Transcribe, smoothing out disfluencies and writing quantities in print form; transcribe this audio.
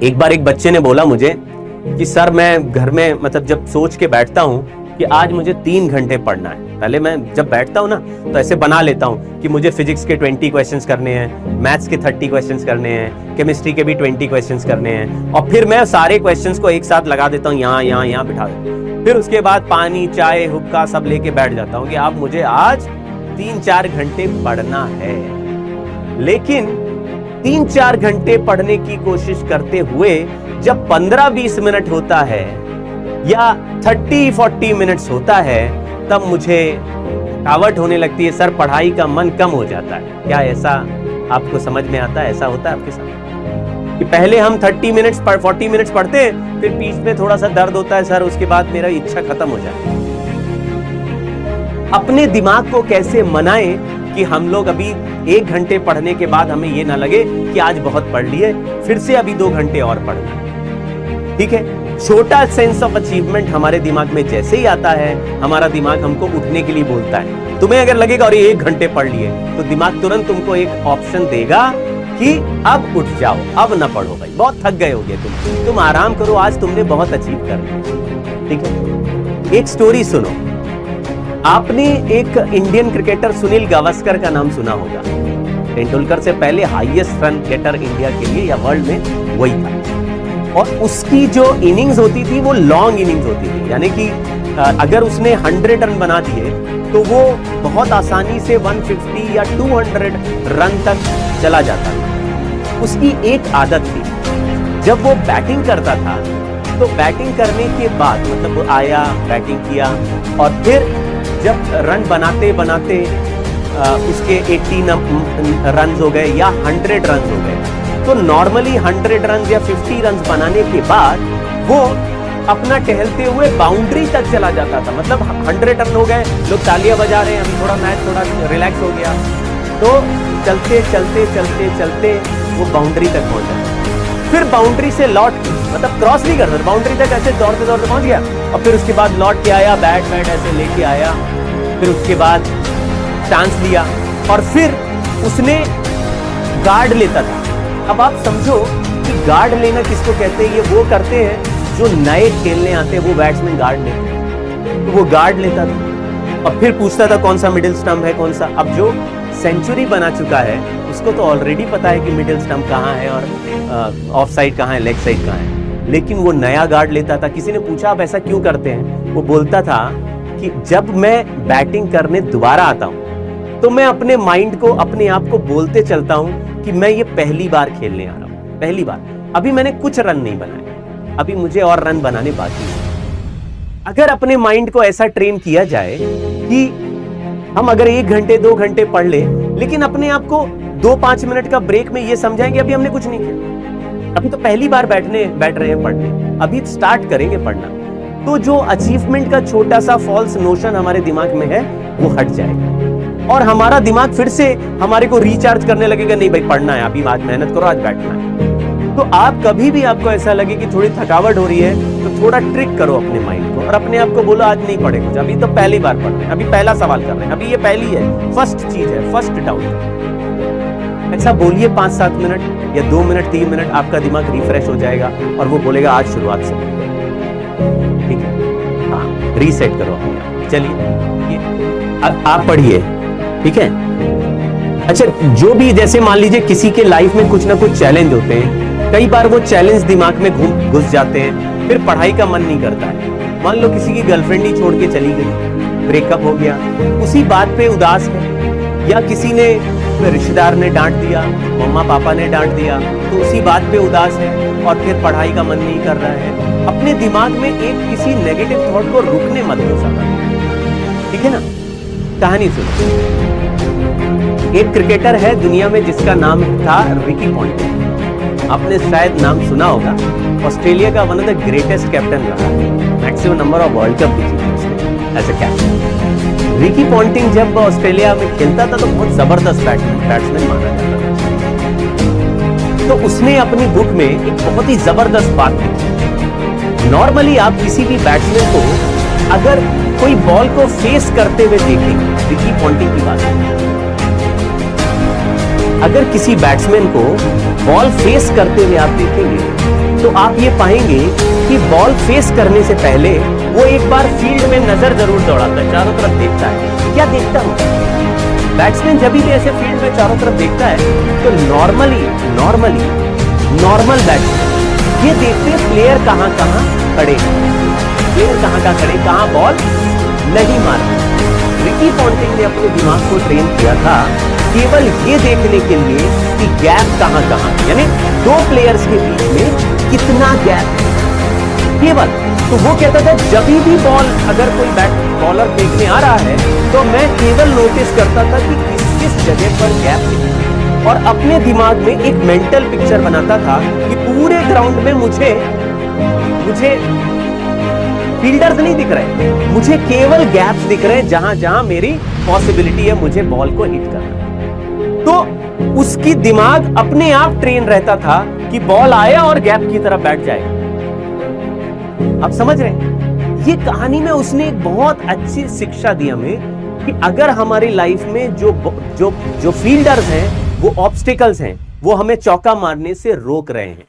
एक बार एक बच्चे ने बोला मुझे कि सर मैं घर में मतलब जब सोच के बैठता हूँ कि आज मुझे 3 घंटे पढ़ना है, पहले मैं जब बैठता हूँ ना तो ऐसे बना लेता हूँ कि मुझे फिजिक्स के 20 क्वेश्चंस करने हैं, मैथ्स के 30 क्वेश्चंस करने हैं, केमिस्ट्री के भी 20 क्वेश्चंस करने हैं, और फिर मैं सारे क्वेश्चंस को एक साथ लगा देता हूँ, यहाँ बिठा देता हूँ। फिर उसके बाद पानी, चाय, हुक्का सब लेके बैठ जाता हूँ कि अब मुझे आज 3-4 घंटे पढ़ना है। लेकिन 3-4 घंटे पढ़ने की कोशिश करते हुए जब 15-20 मिनट होता है या 30-40 मिनट्स होता है, तब मुझे थकावट होने लगती है, सर पढ़ाई का मन कम हो जाता है। क्या ऐसा आपको समझ में आता है? ऐसा होता है आपके साथ कि पहले हम 40 मिनट्स पढ़ते हैं, फिर बीच में थोड़ा सा दर्द होता है सर, उसके बाद मेरा इच्छा खत्म हो जाती है। अपने दिमाग को कैसे मनाएं कि हम लोग अभी 1 घंटे पढ़ने के बाद हमें ये ना लगे कि आज बहुत पढ़ लिए, फिर से अभी 2 घंटे और पढ़ना। ठीक है, छोटा सेंस ऑफ अचीवमेंट हमारे दिमाग में जैसे ही आता है, हमारा दिमाग हमको उठने के लिए बोलता है। तुम्हें अगर लगेगा और 1 घंटे पढ़ लिए, तो दिमाग तुरंत तुमको एक ऑप्शन देगा कि अब उठ जाओ, अब ना पढ़ो भाई, बहुत थक गए होगे तुम आराम करो, आज तुमने बहुत अचीव कर लिया। ठीक है, एक स्टोरी सुनो। आपने एक इंडियन क्रिकेटर सुनील गावस्कर का नाम सुना होगा। तेंदुलकर से पहले हाईएस्ट रन गेटर इंडिया के लिए या वर्ल्ड में वही था, और उसकी जो इनिंग्स होती थी वो लॉन्ग इनिंग्स होती थी, यानी कि अगर उसने 100 रन बना दिए तो वो बहुत आसानी से 150 या 200 रन तक चला जाता था। उसकी एक आदत थी, जब वो बैटिंग करता था तो बैटिंग करने के बाद मतलब वो आया, बैटिंग किया, और फिर जब रन बनाते बनाते उसके 80 रन हो गए या 100 रन हो गए, तो नॉर्मली 100 रन या 50 रन बनाने के बाद वो अपना टहलते हुए बाउंड्री तक चला जाता था। मतलब 100 रन हो गए, लोग तालियां बजा रहे हैं, अभी थोड़ा मैच थोड़ा रिलैक्स हो गया, तो चलते चलते चलते चलते वो बाउंड्री तक पहुंचा। फिर बाउंड्री से लौट मतलब क्रॉस नहीं करता, बाउंड्री तक ऐसे दौड़ते दौड़ते पहुंच गया, और फिर उसके बाद लौट के आया, बैट ऐसे लेके आया, फिर उसके बाद चांस लिया, और फिर उसने गार्ड लेता था। अब आप समझो कि गार्ड लेना किसको कहते हैं। ये वो करते हैं जो नए खेलने आते हैं, वो बैट्समैन गार्ड लेते हैं। तो वो गार्ड लेता था और फिर पूछता था कौन सा मिडिल स्टंप है, कौन सा। अब जो सेंचुरी बना चुका है उसको तो ऑलरेडी पता है कि मिडिल स्टंप कहाँ है और ऑफ साइड कहाँ है, लेग साइड कहाँ है, लेकिन वो नया गार्ड लेता था। किसी ने पूछा आप ऐसा क्यों करते हैं? वो बोलता था कि जब मैं बैटिंग करने दोबारा आता हूँ तो मैं अपने माइंड को, अपने आप को बोलते चलता हूँ कि मैं ये पहली बार खेलने आ रहा हूँ, पहली बार, अभी मैंने कुछ रन नहीं बनाए, अभी मुझे और रन बनाने बाकी है। अगर अपने माइंड को ऐसा ट्रेन किया जाए कि हम अगर 1 घंटे 2 घंटे पढ़ ले, लेकिन अपने आप को 2-5 मिनट का ब्रेक में ये समझाएंगे अभी हमने कुछ नहीं किया, अभी तो पहली बार बैठ रहे हैं पढ़ने, अभी स्टार्ट करेंगे पढ़ना, तो जो अचीवमेंट का छोटा सा फॉल्स नोशन हमारे दिमाग में है वो हट जाएगा, और हमारा दिमाग फिर से हमारे को रिचार्ज करने लगेगा, नहीं भाई पढ़ना है, अभी आज मेहनत करो, आज बैठना है। तो आप कभी भी आपको ऐसा लगे कि थोड़ी थकावट हो रही है तो थोड़ा ट्रिक करो अपने माइंड को और अपने आप को बोलो आज नहीं पढ़े कुछ, अभी तो पहली बार पढ़ रहे हैं, अभी पहला सवाल कर रहे हैं, अभी ये पहली है, फर्स्ट चीज है, फर्स्ट डाउट। ऐसा बोलिए 5-7 मिनट या 2 मिनट 3 मिनट, आपका दिमाग रिफ्रेश हो जाएगा और वो बोलेगा आज शुरुआत से। ठीक है, हाँ, रीसेट करो अपने आप। चलिए आप पढ़िए, ठीक है। अच्छा, जो भी, जैसे मान लीजिए किसी के लाइफ में कुछ ना कुछ चैलेंज होते हैं, कई बार वो चैलेंज दिमाग में घुस जाते हैं, फिर पढ़ाई का मन नहीं करता है। मान लो किसी की गर्लफ्रेंड ही छोड़ के चली गई, ब्रेकअप हो गया, उसी बात पे उदास है, या किसी ने रिश्तेदार ने डांट दिया, मम्मा पापा ने डांट दिया, तो उसी बात पे उदास है और फिर पढ़ाई का मन नहीं कर रहा है। अपने दिमाग में एक किसी नेगेटिव थॉट को रुकने मत दो साला, ठीक है ना। कहानी सुनो। एक क्रिकेटर है दुनिया में जिसका नाम था रिकी पॉन्टिंग, आपने शायद नाम सुना होगा। ऑस्ट्रेलिया का one of the greatest captain रहा, maximum number of world cup जीते उसने as a captain. Ricky Ponting जब ऑस्ट्रेलिया में खेलता था तो बहुत जबरदस्त बैट्समैन माना जाता था। तो उसने अपनी बुक में एक बहुत ही जबरदस्त बात लिखी। नॉर्मली आप किसी भी बैट्समैन को अगर कोई बॉल को फेस करते हुए देखेंगे, रिकी पॉन्टिंग की बात है, अगर किसी बैट्समैन को बॉल फेस करते हुए आप देखेंगे तो आप ये पाएंगे कि बॉल फेस करने से पहले वो एक बार फील्ड में नजर जरूर दौड़ाता है, चारों तरफ देखता है। क्या देखता हूं? बैट्समैन जब भी ऐसे फील्ड में चारों तरफ देखता है तो नॉर्मल बैट्समैन ये देखते हैं प्लेयर कहां खड़े, कहां बॉल नहीं मार। रिकी पॉन्टिंग ने अपने दिमाग को ट्रेन किया था केवल ये देखने के लिए कि गैप कहां, यानी दो प्लेयर्स के बीच में कितना गैप केवल। तो वो कहता था जब भी बॉल अगर कोई बॉलर फेंकने आ रहा है तो मैं केवल नोटिस करता था कि किस जगह पर गैप है, और अपने दिमाग में एक मेंटल पिक्चर बनाता था कि पूरे ग्राउंड में मुझे फील्डर्स नहीं दिख रहे, मुझे केवल गैप्स दिख रहे हैं जहां मेरी पॉसिबिलिटी है मुझे बॉल को हिट करना। तो उसकी दिमाग अपने आप ट्रेन रहता था कि बॉल आया और गैप की तरफ बैठ जाएगा। आप समझ रहे हैं? ये कहानी में उसने एक बहुत अच्छी शिक्षा दी हमें कि अगर हमारी लाइफ में जो फील्डर्स हैं, वो ऑब्स्टिकल्स हैं, वो हमें चौका मारने से रोक रहे हैं,